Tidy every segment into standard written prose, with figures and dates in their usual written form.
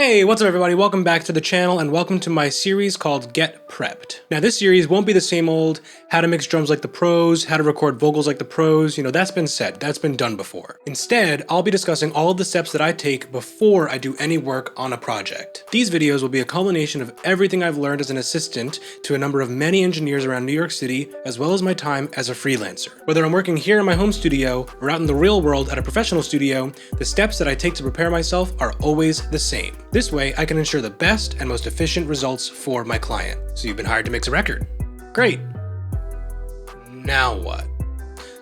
Hey, what's up everybody? Welcome back to the channel and welcome to my series called Get Prepped. Now this series won't be the same old how to mix drums like the pros, how to record vocals like the pros, that's been said, that's been done before. Instead, I'll be discussing all of the steps that I take before I do any work on a project. These videos will be a culmination of everything I've learned as an assistant to a number of many engineers around New York City, as well as my time as a freelancer. Whether I'm working here in my home studio or out in the real world at a professional studio, the steps that I take to prepare myself are always the same. This way, I can ensure the best and most efficient results for my client. So you've been hired to mix a record. Great. Now what?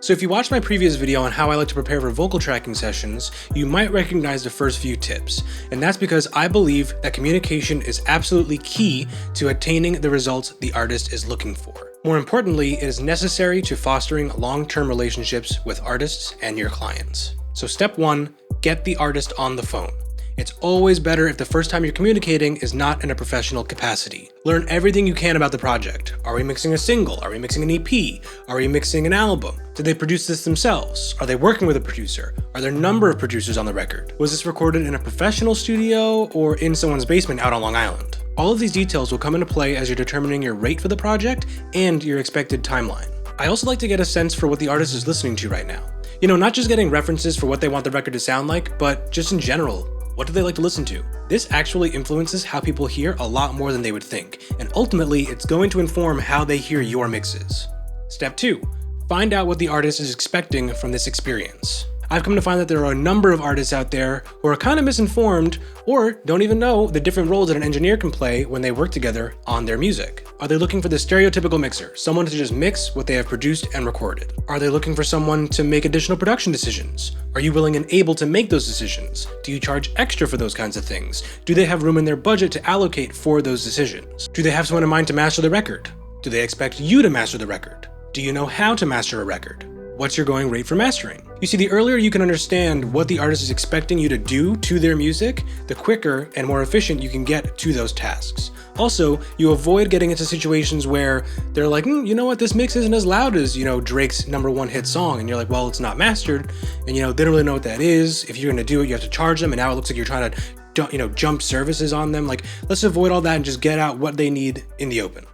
So if you watched my previous video on how I like to prepare for vocal tracking sessions, you might recognize the first few tips. And that's because I believe that communication is absolutely key to attaining the results the artist is looking for. More importantly, it is necessary to fostering long-term relationships with artists and your clients. So step 1, get the artist on the phone. It's always better if the first time you're communicating is not in a professional capacity. Learn everything you can about the project. Are we mixing a single? Are we mixing an EP? Are we mixing an album? Did they produce this themselves? Are they working with a producer? Are there a number of producers on the record? Was this recorded in a professional studio or in someone's basement out on Long Island? All of these details will come into play as you're determining your rate for the project and your expected timeline. I also like to get a sense for what the artist is listening to right now. Not just getting references for what they want the record to sound like, but just in general. What do they like to listen to? This actually influences how people hear a lot more than they would think, and ultimately it's going to inform how they hear your mixes. Step 2, find out what the artist is expecting from this experience. I've come to find that there are a number of artists out there who are kind of misinformed or don't even know the different roles that an engineer can play when they work together on their music. Are they looking for the stereotypical mixer, someone to just mix what they have produced and recorded? Are they looking for someone to make additional production decisions? Are you willing and able to make those decisions? Do you charge extra for those kinds of things? Do they have room in their budget to allocate for those decisions? Do they have someone in mind to master the record? Do they expect you to master the record? Do you know how to master a record? What's your going rate for mastering? You see, the earlier you can understand what the artist is expecting you to do to their music, the quicker and more efficient you can get to those tasks. Also, you avoid getting into situations where they're like, you know what, this mix isn't as loud as, Drake's #1 hit song. And you're like, well, it's not mastered. And, they don't really know what that is. If you're gonna do it, you have to charge them. And now it looks like you're trying to, jump services on them. Like, let's avoid all that and just get out what they need in the open.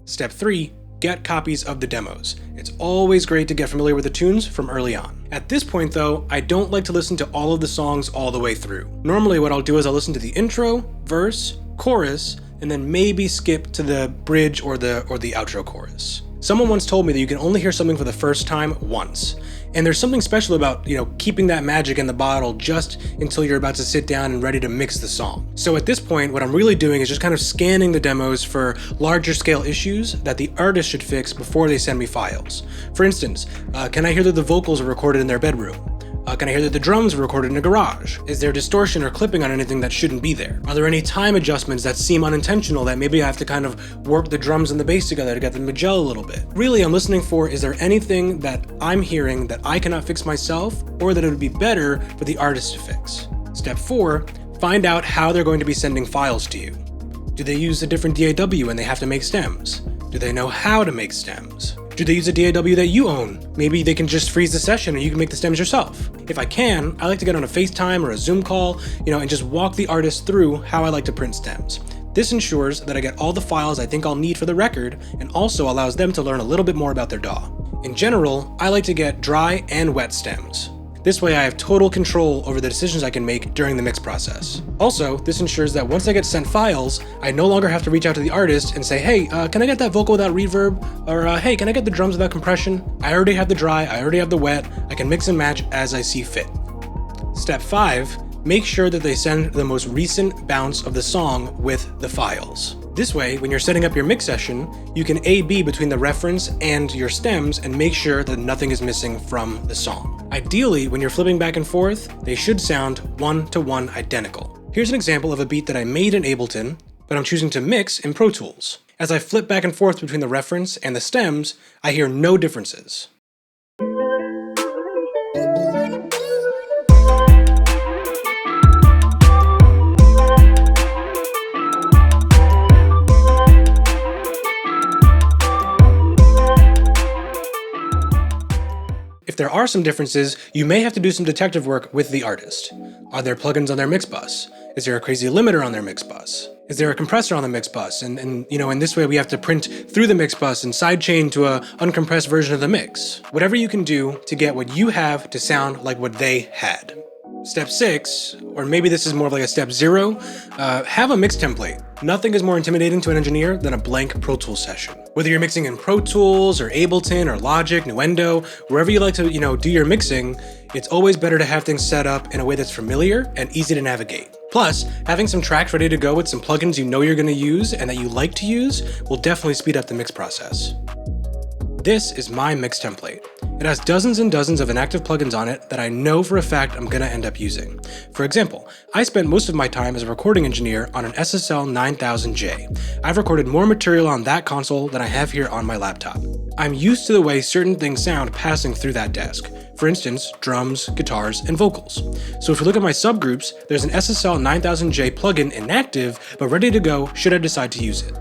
Step 3, get copies of the demos. It's always great to get familiar with the tunes from early on. At this point though, I don't like to listen to all of the songs all the way through. Normally what I'll do is I'll listen to the intro, verse, chorus, and then maybe skip to the bridge or the outro chorus. Someone once told me that you can only hear something for the first time once. And there's something special about, keeping that magic in the bottle just until you're about to sit down and ready to mix the song. So at this point, what I'm really doing is just kind of scanning the demos for larger scale issues that the artist should fix before they send me files. For instance, can I hear that the vocals are recorded in their bedroom? Can I hear that the drums were recorded in a garage? Is there distortion or clipping on anything that shouldn't be there? Are there any time adjustments that seem unintentional that maybe I have to kind of warp the drums and the bass together to get them to gel a little bit? Really, I'm listening for, is there anything that I'm hearing that I cannot fix myself or that it would be better for the artist to fix? Step 4, find out how they're going to be sending files to you. Do they use a different DAW when they have to make stems? Do they know how to make stems? Do they use a DAW that you own? Maybe they can just freeze the session and you can make the stems yourself. If I can, I like to get on a FaceTime or a Zoom call, and just walk the artist through how I like to print stems. This ensures that I get all the files I think I'll need for the record and also allows them to learn a little bit more about their DAW. In general, I like to get dry and wet stems. This way I have total control over the decisions I can make during the mix process. Also, this ensures that once I get sent files, I no longer have to reach out to the artist and say, hey, can I get that vocal without reverb? Or hey, can I get the drums without compression? I already have the dry, I already have the wet, I can mix and match as I see fit. Step 5, make sure that they send the most recent bounce of the song with the files. This way, when you're setting up your mix session, you can A/B between the reference and your stems and make sure that nothing is missing from the song. Ideally, when you're flipping back and forth, they should sound 1-to-1 identical. Here's an example of a beat that I made in Ableton, but I'm choosing to mix in Pro Tools. As I flip back and forth between the reference and the stems, I hear no differences. If there are some differences, you may have to do some detective work with the artist. Are there plugins on their mix bus? Is there a crazy limiter on their mix bus? Is there a compressor on the mix bus? And in this way we have to print through the mix bus and sidechain to a uncompressed version of the mix. Whatever you can do to get what you have to sound like what they had. Step 6, or maybe this is more of like a step 0, have a mix template. Nothing is more intimidating to an engineer than a blank Pro Tools session. Whether you're mixing in Pro Tools or Ableton or Logic, Nuendo, wherever you like to, do your mixing, it's always better to have things set up in a way that's familiar and easy to navigate. Plus, having some tracks ready to go with some plugins you know you're going to use and that you like to use will definitely speed up the mix process. This is my mix template. It has dozens and dozens of inactive plugins on it that I know for a fact I'm gonna end up using. For example, I spent most of my time as a recording engineer on an SSL 9000J. I've recorded more material on that console than I have here on my laptop. I'm used to the way certain things sound passing through that desk. For instance, drums, guitars, and vocals. So if you look at my subgroups, there's an SSL 9000J plugin inactive but ready to go should I decide to use it.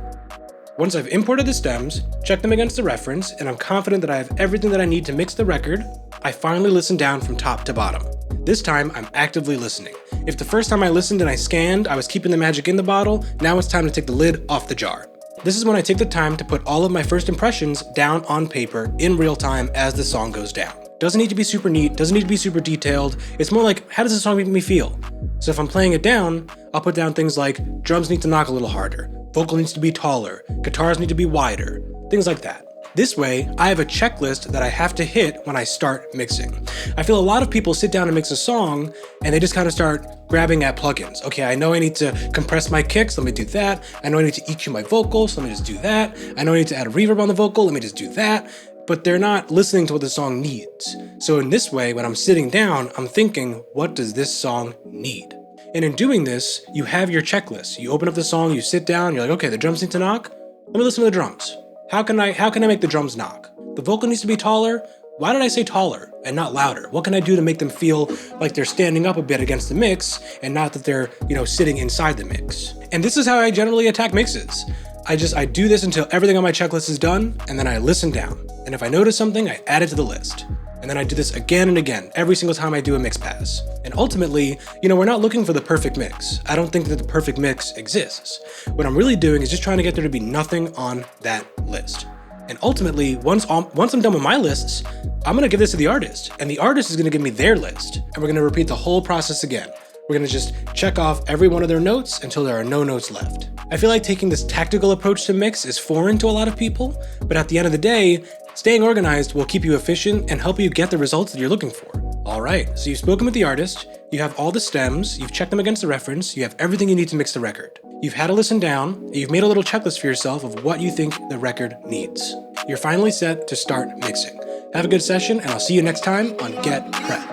Once I've imported the stems, checked them against the reference, and I'm confident that I have everything that I need to mix the record, I finally listen down from top to bottom. This time, I'm actively listening. If the first time I listened and I scanned, I was keeping the magic in the bottle, now it's time to take the lid off the jar. This is when I take the time to put all of my first impressions down on paper in real time as the song goes down. Doesn't need to be super neat, doesn't need to be super detailed, it's more like, how does the song make me feel? So if I'm playing it down, I'll put down things like, drums need to knock a little harder, vocal needs to be taller, guitars need to be wider, things like that. This way, I have a checklist that I have to hit when I start mixing. I feel a lot of people sit down and mix a song, and they just kind of start grabbing at plugins. Okay, I know I need to compress my kicks, let me do that. I know I need to EQ my vocals, let me just do that. I know I need to add a reverb on the vocal, let me just do that. But they're not listening to what the song needs. So in this way, when I'm sitting down, I'm thinking, what does this song need? And in doing this, you have your checklist. You open up the song, you sit down, you're like, okay, the drums need to knock. Let me listen to the drums. How can I make the drums knock? The vocal needs to be taller. Why did I say taller and not louder? What can I do to make them feel like they're standing up a bit against the mix and not that they're, sitting inside the mix? And this is how I generally attack mixes. I do this until everything on my checklist is done, and then I listen down. And if I notice something, I add it to the list. And then I do this again and again, every single time I do a mix pass. And ultimately, we're not looking for the perfect mix. I don't think that the perfect mix exists. What I'm really doing is just trying to get there to be nothing on that list. And ultimately, once I'm done with my lists, I'm gonna give this to the artist. And the artist is gonna give me their list. And we're gonna repeat the whole process again. We're gonna just check off every one of their notes until there are no notes left. I feel like taking this tactical approach to mix is foreign to a lot of people, but at the end of the day, staying organized will keep you efficient and help you get the results that you're looking for. All right, so you've spoken with the artist, you have all the stems, you've checked them against the reference, you have everything you need to mix the record. You've had to listen down, and you've made a little checklist for yourself of what you think the record needs. You're finally set to start mixing. Have a good session, and I'll see you next time on Get Prepped.